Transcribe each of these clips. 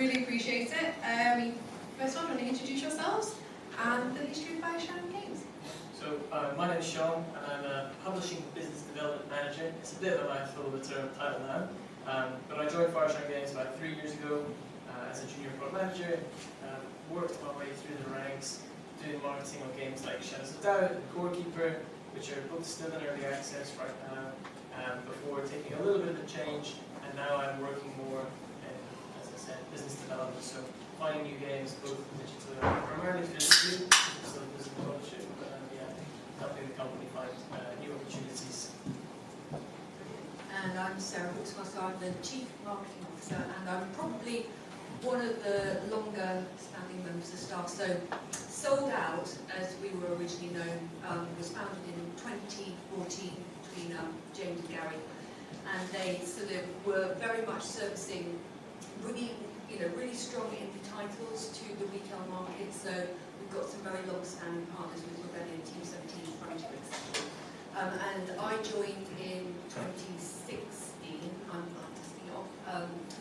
really appreciate it. First of all, want to introduce yourselves and the history of Fireshine Games. So, my name is Sean, and I'm a Publishing Business Development Manager. It's a bit of a mouthful of a term title now, but I joined Fireshine Games about 3 years ago as a junior product manager. Worked my way through the ranks, doing marketing on games like Shadows of Doubt and Quirky, which are both still in early access right now, before taking a little bit of a change, and now I'm working more in, as I said, business development, so finding new games, both digitally and primarily physically, so physical publishing, but helping the company find new opportunities. And I'm Sarah Hawksworth, so I'm the Chief Marketing Officer, and I'm probably one of the longer standing members of staff. So Sold Out, as we were originally known, was founded in 2014 between James and Gary, and they sort of were very much servicing really strong indie titles to the retail market. So we've got some very long-standing partners with Rebellion, Team 17, Frontier, etc. And I joined in 2016.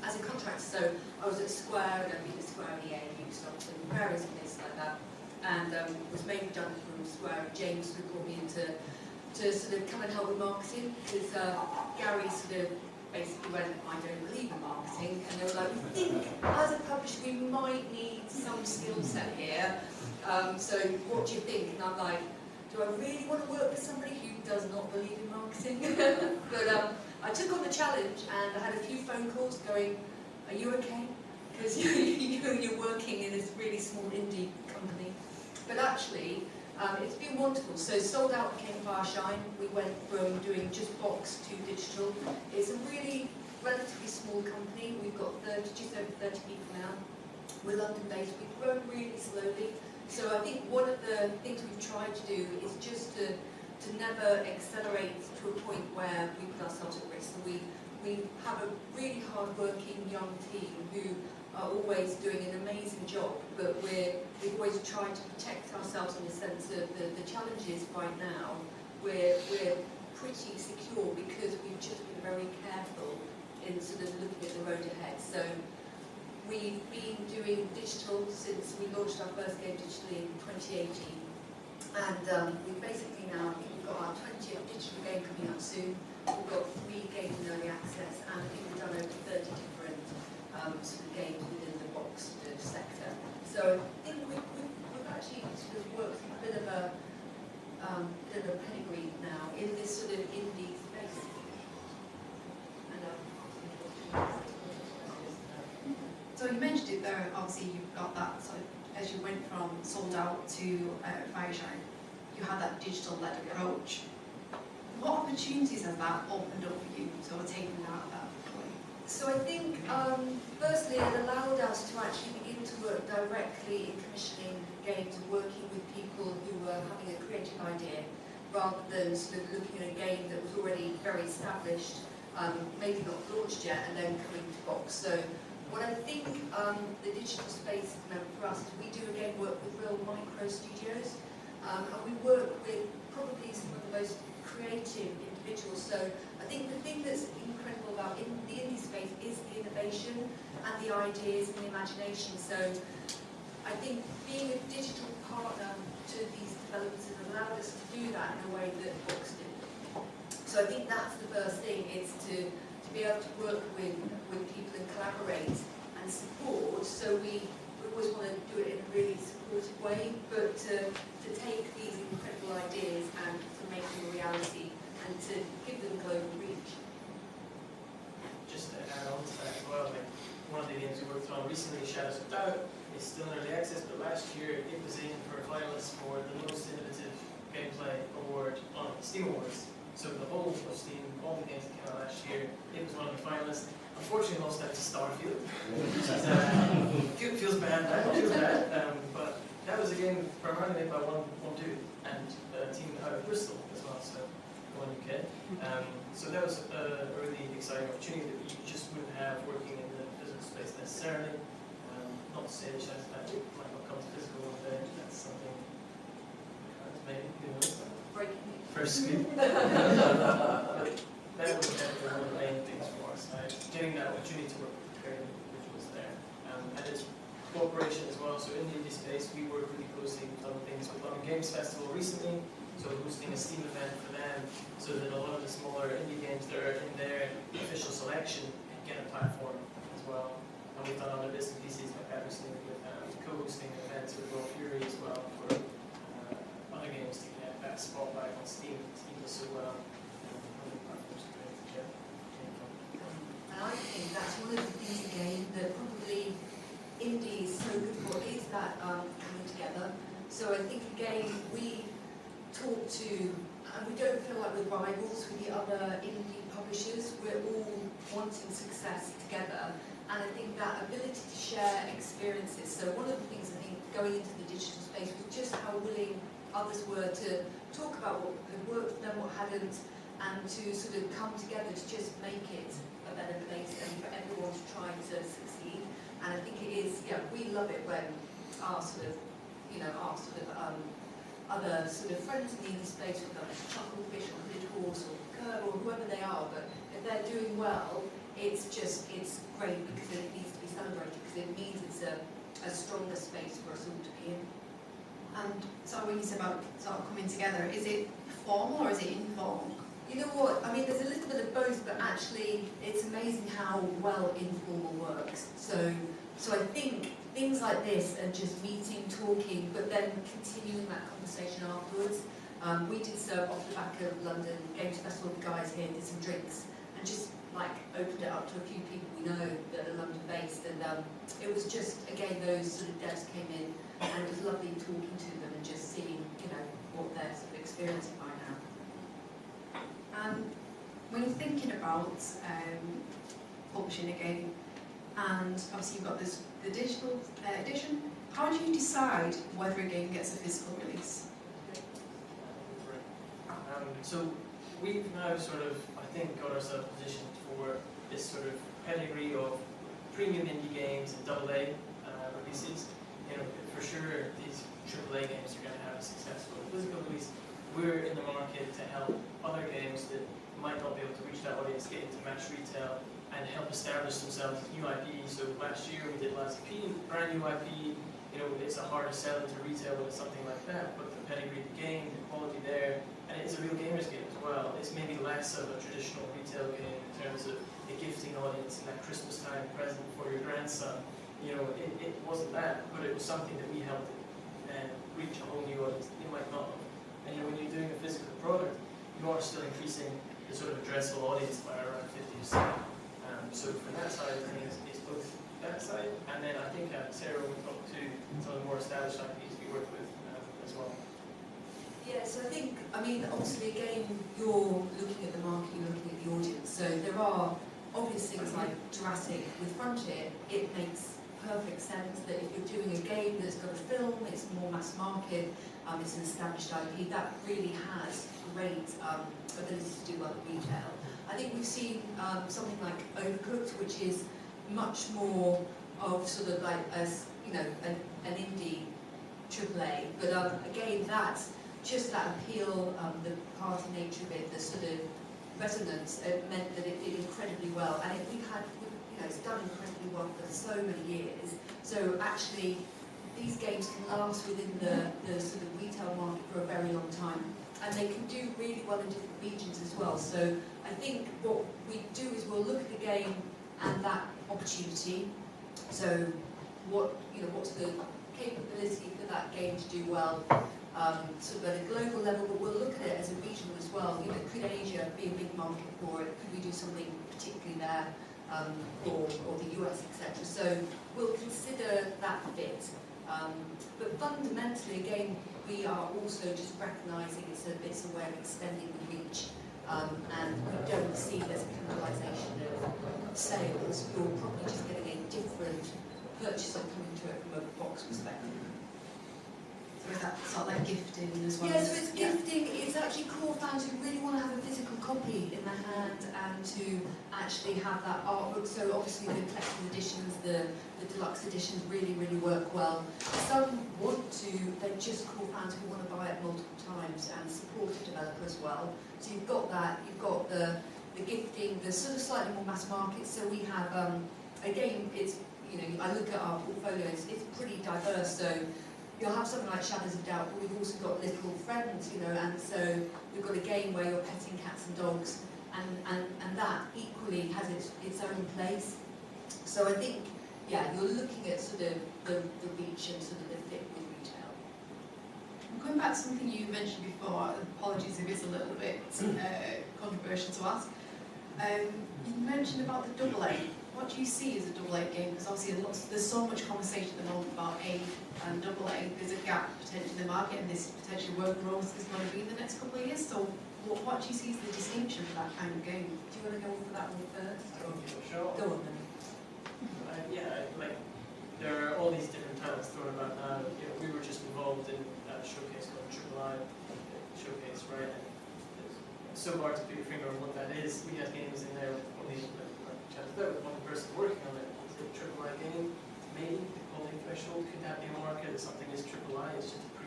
As a contractor, so I was at Square, and I've been at Square EA, Ubisoft, and various places like that, and was made redundant from Square. And James sort of brought me in to sort of come and help with marketing, because Gary sort of basically went, I don't believe in marketing, and they were like, we think as a publisher we might need some skill set here, so what do you think? And I'm like, do I really want to work with somebody who does not believe in marketing? But I took on the challenge, and I had a few phone calls going, are you okay? Because you're working in this really small indie company. But actually, it's been wonderful. So Sold Out became Fireshine. We went from doing just box to digital. It's a really relatively small company. We've got just over 30 people now. We're London-based. We've grown really slowly. So I think one of the things we've tried to do is just to never accelerate to a point where we put ourselves at risk. So we have a really hard-working young team who are always doing an amazing job, but we've always tried to protect ourselves in the sense of the challenges right now. We're pretty secure because we've just been very careful in sort of looking at the road ahead. So we've been doing digital since we launched our first game digitally in 2018, and we've basically now, I think we've got our 20th digital game coming out soon. We've got 3 games in early access, and I think we've done over 30 different sort of games within the box sector. So I think we've actually sort of worked a bit of a pedigree now in this sort of indie space. So you mentioned it there, obviously you've got that, so as you went from Sold Out to Fireshine, you had that digital-led approach. What opportunities has that opened up for you, sort of taking out of that point? So I think, firstly, it allowed us to actually begin to work directly in commissioning games and working with people who were having a creative idea, rather than sort of looking at a game that was already very established, maybe not launched yet, and then coming to box. So what I think the digital space meant for us is we do again work with real micro studios, and we work with probably some of the most creative individuals. So I think the thing that's incredible about the indie space is the innovation and the ideas and the imagination. So I think being a digital partner to these developers has allowed us to do that in a way that books did. So I think that's the first thing, is to be able to work with people and collaborate and support. So we always want to do it in a really supportive way, but to take these incredible ideas and to make them a reality and to give them global reach. Just to add on to that as well, like one of the games we worked on recently, Shadows of Doubt, is still in early access, but last year it was in for a finalist for the most innovative gameplay award on Steam Awards. So the whole of Steam, all the games that came out last year, it was one of the finalists. Unfortunately, lost out to Starfield, which is, feels bad now, but that was a game primarily made by one dude, and a team out of Bristol as well, so going UK. So that was a really exciting opportunity that you just wouldn't have working in the physical space necessarily. Not to say that it might not come to physical one day, that's something maybe, who knows. Breaking news. First scoop. That was definitely one of the main things from our side, getting that opportunity to work with creative individuals there. And cooperation as well. So in the indie space, we work really closely with other things with London Games Festival recently, so hosting a Steam event for them, so that a lot of the smaller indie games that are in their official selection get a platform as well. And we've done other bits and pieces like that recently with co-hosting events with Raw Fury as well for other games to get that spotlight on Steam. Steam does so well. Other platforms are great to get. And I think that's one of the things again that probably indie is so good for, is that coming together. So I think again we talk to, and we don't feel like we're rivals with the other indie publishers. We're all wanting success together, and I think that ability to share experiences. So one of the things I think going into the digital space was just how willing others were to talk about what had worked for them, what hadn't, and to sort of come together to just make it a better place and for everyone to try to succeed. And I think it is, yeah, we love it when our sort of, other sort of friends in the indie space, whether it's Chucklefish or Hooded Horse or Curve or whoever they are, but if they're doing well, it's great because it needs to be celebrated, because it means it's a stronger space for us all to be in. And so when you say about sort of coming together, is it formal or is it informal? You know what, I mean there's a little bit of both, but actually it's amazing how well informal works. So I think things like this and just meeting, talking, but then continuing that conversation afterwards. We did so off the back of London Games Festival, the guys here did some drinks and just like opened it up to a few people we know that are London based, and it was just, again, those sort of devs came in and it was lovely talking to them and just seeing, what they're sort of experiencing right now. And when you're thinking about publishing a game, and obviously you've got the digital edition, how do you decide whether a game gets a physical release? So we've now sort of, I think, got ourselves positioned for this sort of pedigree of premium indie games and AA releases. For sure, these AAA games are going to have a successful physical release. We're in the market to help other games that might not be able to reach that audience get into mass retail and help establish themselves as new IP. So last year we did Last P, brand new IP. It's a harder sell into retail with something like that, but the pedigree of the game, the quality there, and it's a real gamer's game as well. It's maybe less of a traditional retail game in terms of a gifting audience and that Christmas time present for your grandson. It wasn't that, but it was something that we helped reach a whole new audience that they might not have. And when you're doing a physical product, you are still increasing the sort of addressable audience by around 50%. So from that side, I think it's both that side, and then I think Sarah will talk to some of the more established IPs we work with as well. Yeah, so I think, obviously again, you're looking at the market, you're looking at the audience, so there are obvious things like Jurassic with Frontier. It makes perfect sense that if you're doing a game that's got a film, it's more mass market, it's an established IP, that really has great ability to do well at retail. I think we've seen something like Overcooked, which is much more of sort of like an indie AAA, but again, that's just that appeal, the party nature of it, the sort of resonance, meant that it did incredibly well, and it's done incredibly well for so many years. So actually, these games can last within the sort of retail market for a very long time, and they can do really well in different regions as well. So I think what we do is we'll look at the game and that opportunity. So what's the capability for that game to do well, sort of at a global level, but we'll look at it as a regional as well. Could Asia be a big market for it? Could we do something particularly there, or the US, etc. So we'll consider that fit. But fundamentally, again, we are also just recognising it's a way of extending the reach, and we don't see there's a cannibalisation of sales. You're probably just getting a different purchaser coming to it from a box perspective. So is that sort of like gifting as well? Yeah, so it's gifting. It's actually core fans who really want to have a physical copy in their hand and to actually have that artwork. So obviously the collector's editions, the deluxe editions really, really work well. Some want to, they're just core fans who want to buy it multiple times and support the developer as well. So you've got that, you've got the gifting, the sort of slightly more mass market. So we have, again, it's, you know, I look at our portfolio, it's pretty diverse, so you'll have something like Shadows of Doubt, but we've also got Little Friends, you know, and so we've got a game where you're petting cats and dogs, and that equally has its own place. So I think, yeah, you're looking at sort of the reach and sort of the fit with retail. Going back to something you mentioned before, apologies if it's a little bit controversial to ask. You mentioned about the double A. What do you see as a double A game? Because obviously there's so much conversation at the moment about A and double A. There's a gap potentially in the market, and this potentially where growth is going to be in the next couple of years. So what do you see as the distinction for that kind of game? Do you want to go for that one first? Sure. Go on then. Yeah, like there are all these different titles thrown about now. You know, we were just involved in a showcase called Triple I Showcase, right? And it's so hard to put your finger on what that is. We had games in there with only with one person working on it. Is it Triple I game? Maybe the quality threshold could that be a marker that something is Triple I? It's just a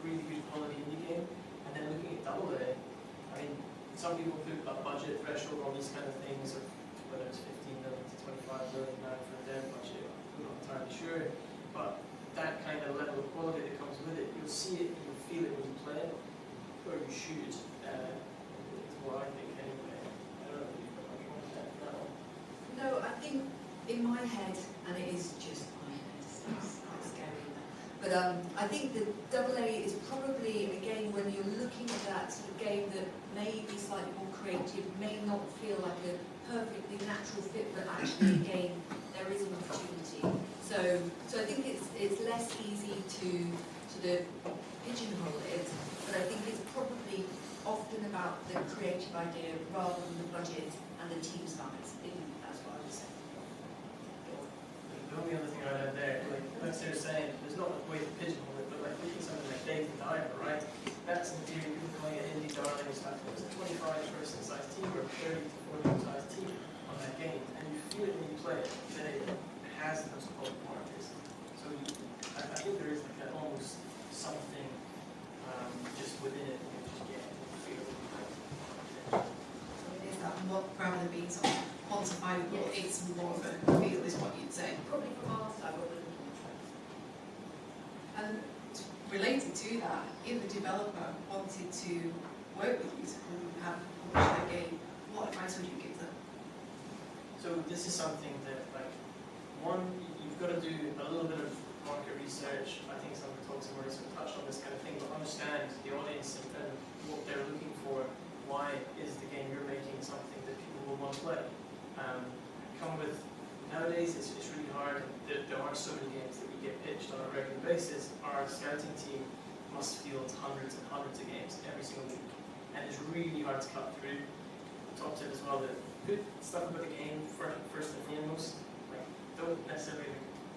really good quality indie game. And then looking at double A, I mean, some people put a budget threshold on these kind of things, or whether it's 15 million to 25 million now for a dev budget, I'm not entirely sure. But that kind of level of quality that comes with it, you'll see it, you'll feel it when you play it, or you should. Is what I think anyway. I don't know if you've got much more on that now. No, I think in my head, and it is just my head, so it's quite scary, but I think the double A is probably a game when you're looking at that sort of game that may be slightly more creative, may not feel like a perfectly natural fit, but actually again there is an opportunity. So I think it's less easy to sort of pigeonhole it, but I think it's probably often about the creative idea rather than the budget and the team size. I think that's what I would say. The only other thing I'd add there, like they're saying, there's not a way to pigeonhole it, but like looking at something like Dave the Diver, right? That's in theory people calling it indie darling and stuff. It's a 25-person size team or a 30 to 40 size team on that game, and you feel it when you play it that it has those quality markers. So I think there is like almost something just within it that you just get and feel. So it is that more, rather than being sort of quantifiable, it's more of a feel is what you'd say. Probably from our side, what we're looking at. And related to that, if the developer wanted to work with you to have published their game, what advice would you give them? So this is something that, like, one, you've got to do a little bit of market research. I think some of the talks have already sort of touched on this kind of thing, but understand the audience and what they're looking for. Why is the game you're making something that people will want to play? Come with, nowadays it's really hard. There are so many games that we get pitched on a regular basis. Our scouting team must field hundreds and hundreds of games every single week, and it's really hard to cut through. Top tip as well, that put stuff about the game first and foremost. Like, don't necessarily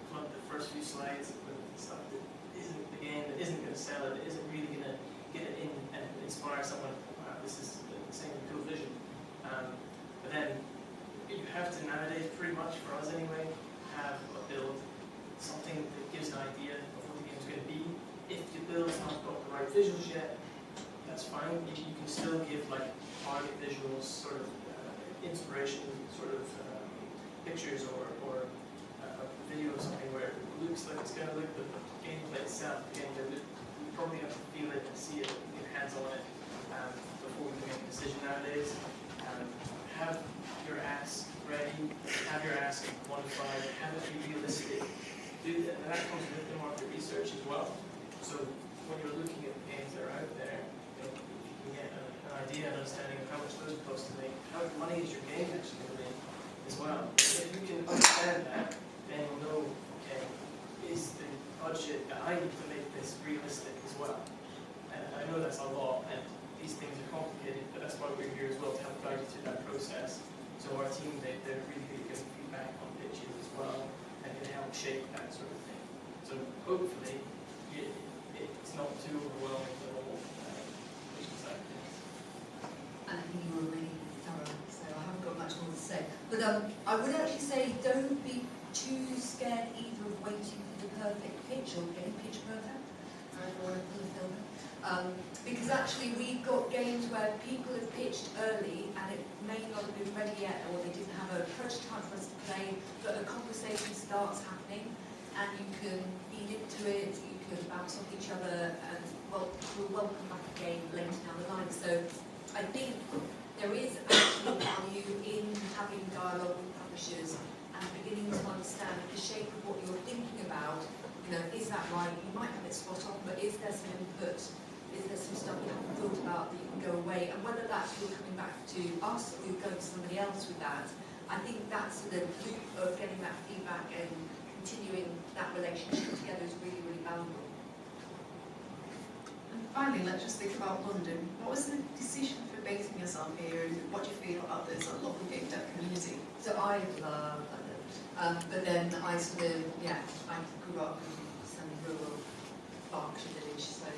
flood the first few slides with stuff that isn't the game, that isn't going to sell it, that isn't really going to get it in and inspire someone. Wow, this is the same cool vision. But then you have to nowadays, pretty much for us anyway, have a build, something that gives an idea of what the game's going to be. If the build's not got the right visuals yet, that's fine. You can still give like target visuals, sort of inspiration, sort of pictures or a video of something where it looks like it's going to look, but the gameplay itself, again, you probably have to feel it and see it, get hands on it before we can make a decision nowadays. Have your ask ready, have your ask quantified, have it be realistic. Do that, and that comes with the market research as well. So when you're looking at the games that are out there, you can get an idea and understanding of how much those cost to make, how much money is your game actually going to make as well. If you can understand that, then you'll know, okay, is the budget that I need to make this realistic as well? And I know that's a lot, and these things are complicated, but that's why we're here as well, to help guide you through that process. So our team, they're really good feedback on pitches as well, and can help shape that sort of thing. So hopefully, it's not too overwhelming at all. And I think you were really thorough, so I haven't got much more to say. But I would actually say don't be too scared either of waiting for the perfect pitch or getting pitch perfect. I don't want to pull a film. Because actually we've got games where people have pitched early and it may not have been ready yet, or they didn't have a prototype for us to play, but a conversation starts happening and you can feed into it, you can bounce off each other, and we'll welcome back again later down the line. So I think there is actual value in having dialogue with publishers and beginning to understand the shape of what you're thinking about. You know, is that right? You might have it spot on, but is there some input? Is there some stuff you haven't thought about that you can go away? And whether that's you're coming back to us or you're going to somebody else with that, I think that's the loop of getting that feedback and continuing that relationship together is really, really valuable. And finally, let's just think about London. What was the decision for basing yourself here, and what do you feel about this local game dev community? So I love London, but then I sort of, I grew up in some rural Berkshire village, so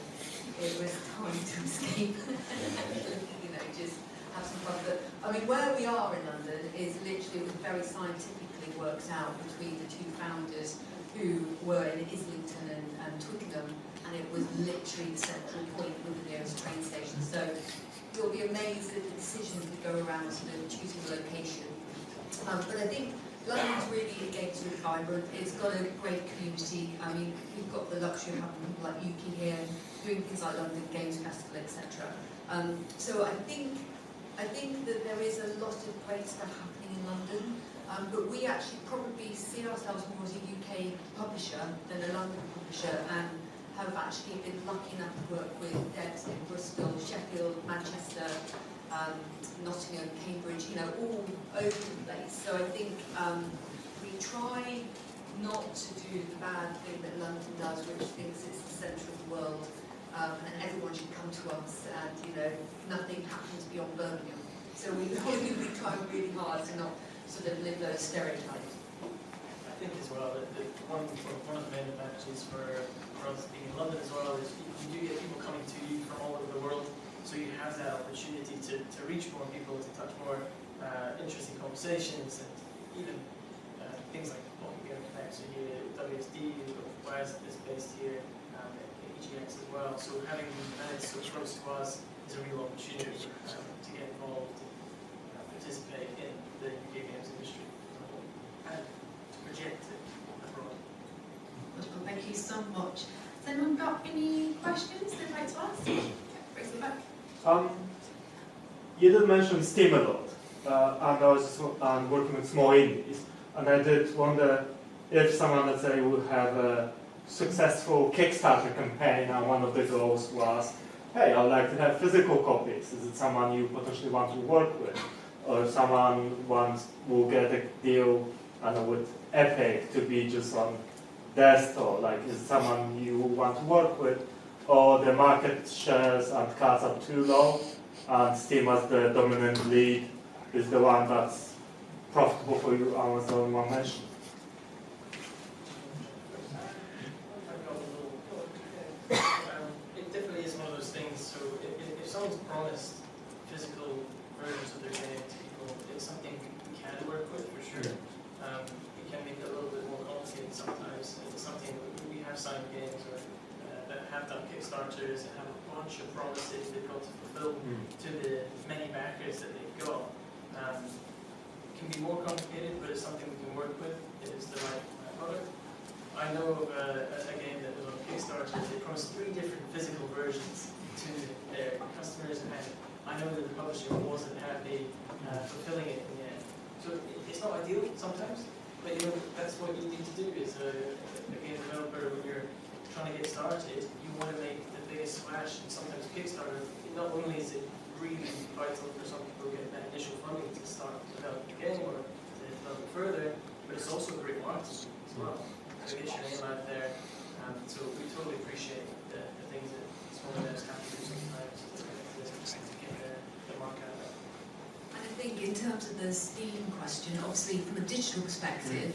it was time to escape, just have some fun. But I mean, where we are in London is literally was very scientifically worked out between the two founders who were in Islington and Twickenham, and it was literally the central point with the nearest train station. So you'll be amazed at the decisions that go around sort of choosing the location. But I think London's really, again, really vibrant. It's got a great community. I mean, we've got the luxury of having people like Ukie here, doing things like London Games Festival, etc. So I think that there is a lot of great stuff happening in London, but we actually probably see ourselves more as a UK publisher than a London publisher, and have actually been lucky enough to work with devs in Bristol, Sheffield, Manchester, Nottingham, Cambridge, all over the place. So I think we try not to do the bad thing that London does, which thinks it's the centre of the world, and everyone should come to us, and nothing happens beyond Birmingham. So we try really hard to not sort of live those stereotypes. I think as well that one of the main advantages for us being in London as well is you do get people coming to you from all over the world, so you have that opportunity to reach more people, to touch more interesting conversations, and even things like Pocket Game Connect, so here WSD, Wires is based here, EGX as well, so having managed so close to us is a real opportunity to get involved and participate in the UK games industry and to project it abroad. Wonderful, thank you so much. Has anyone got any questions they'd like to ask? Raise the back. You did mention Steam a lot, and I was working with small indies, and I did wonder if someone, let's say, would have a successful Kickstarter campaign, and one of the goals was, hey, I'd like to have physical copies. Is it someone you potentially want to work with? Or if someone will get a deal, I don't know, with Epic to be just on their store, like, is it someone you want to work with? Or the market shares and cards are too low, and Steam as the dominant lead is the one that's profitable for you, and was the only one mentioned. It definitely is one of those things. So if someone's promised physical versions of their game to people, it's something we can work with for sure. It can make it a little bit more complicated sometimes. It's something we have signed games or that have done Kickstarters and have a bunch of promises they've got to fulfill to the many backers that they've got. It can be more complicated, but it's something we can work with. It is the right product. I know of a game that was on Kickstarter. They promised 3 different physical versions to their customers, and I know that the publisher wasn't happy fulfilling it in the end. So it's not ideal sometimes, but that's what you need to do as a game developer when you're trying to get started. You want to make the biggest splash, and sometimes Kickstarter, not only is it really vital for some people getting that initial funding to start developing the game or to develop it further, but it's also great marketing as well. So get your name out there. So we totally appreciate the things that small devs have to do sometimes to get the mark out there. And I think in terms of the Steam question, obviously from a digital perspective,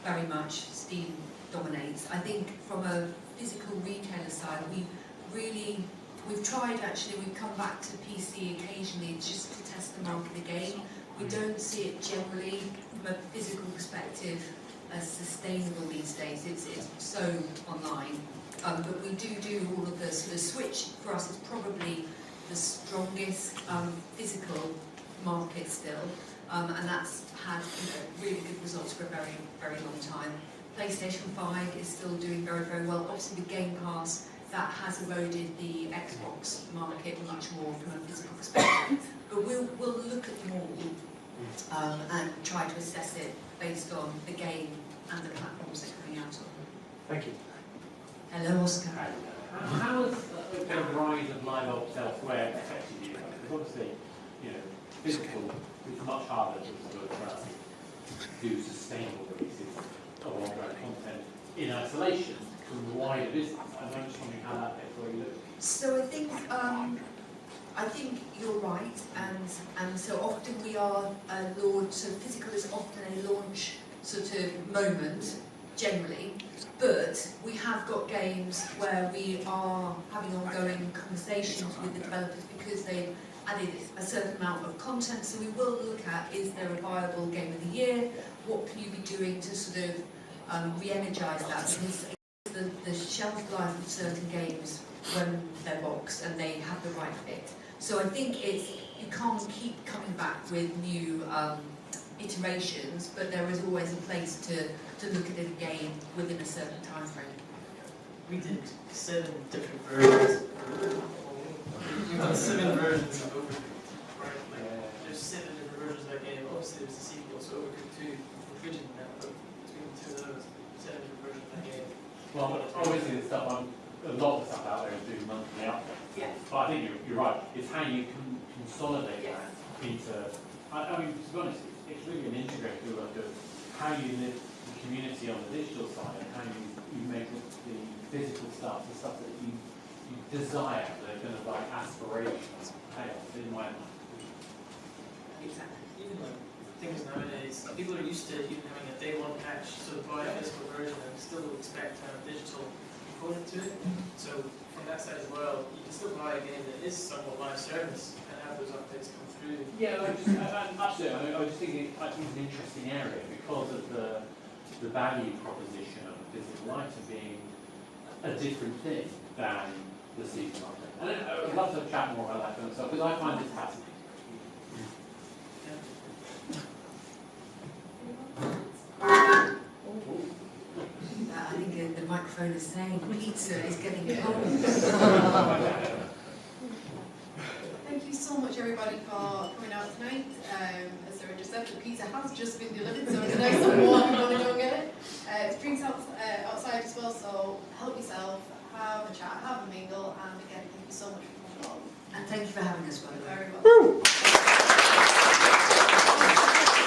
very much Steam dominates. I think from a physical retailer side, we've tried actually, we've come back to PC occasionally just to test the market again. We don't see it generally from a physical perspective as sustainable these days. It's so so online. But we do all of the sort of Switch for us is probably the strongest physical market still, and that's had really good results for a very, very long time. PlayStation 5 is still doing very, very well. Obviously with Game Pass, that has eroded the Xbox market much more from a physical perspective. But we'll look at them all and try to assess it based on the game and the platforms they're coming out of. Thank you. Hello, Oscar. How has the rise of live ops elsewhere affected you? Because obviously, physical is much harder to sort of do sustainable releases of ongoing content in isolation from the wider business. And I'm just wondering how that affects where you look. So I think you're right, and so often we are a launch. So physical is often a launch sort of moment, generally. But we have got games where we are having ongoing conversations with the developers because they've added a certain amount of content. So we will look at, is there a viable game of the year? What can you be doing to sort of re-energise that? Because the shelf life of certain games when they're boxed and they have the right fit. So I think you can't keep coming back with new iterations, but there is always a place to look at it again within a certain time frame. We did 7 different versions. We've done 7 versions of Overcooked. Right? Like, there's 7 different versions of that game. Obviously, there's a sequel, so Overcooked 2 included in that, but between the two of those, 7 different versions of that game. Well, obviously a lot of the stuff out there is doing monthly updates. Yeah. But I think you're right. It's how you can consolidate that into. I mean, to be honest, it's really an integrated look of how you live the community on the digital side and how you make the physical stuff, the stuff that you desire, the kind of like aspirations, chaos in my mind. Exactly. Even like things nowadays, people are used to even having a day 1 patch, so buy a physical version and still expect to have a digital component to it. So from that side as well, you can still buy a game that is somewhat live service and have those updates come through. Yeah, absolutely. I just think it's an interesting area because of the value proposition of a physical item being a different thing than the seasonal update. And I'd love to chat more about that kind of stuff because I find this fascinating. I think the microphone is saying pizza is getting cold. Thank you so much, everybody, for coming out tonight. As Sarah just said, the pizza has just been delivered, so it's nice and warm if you want to go and get it. There's drinks outside as well, so help yourself, have a chat, have a mingle, and again, thank you so much for coming along. And thank you for having us, by the way. Very well.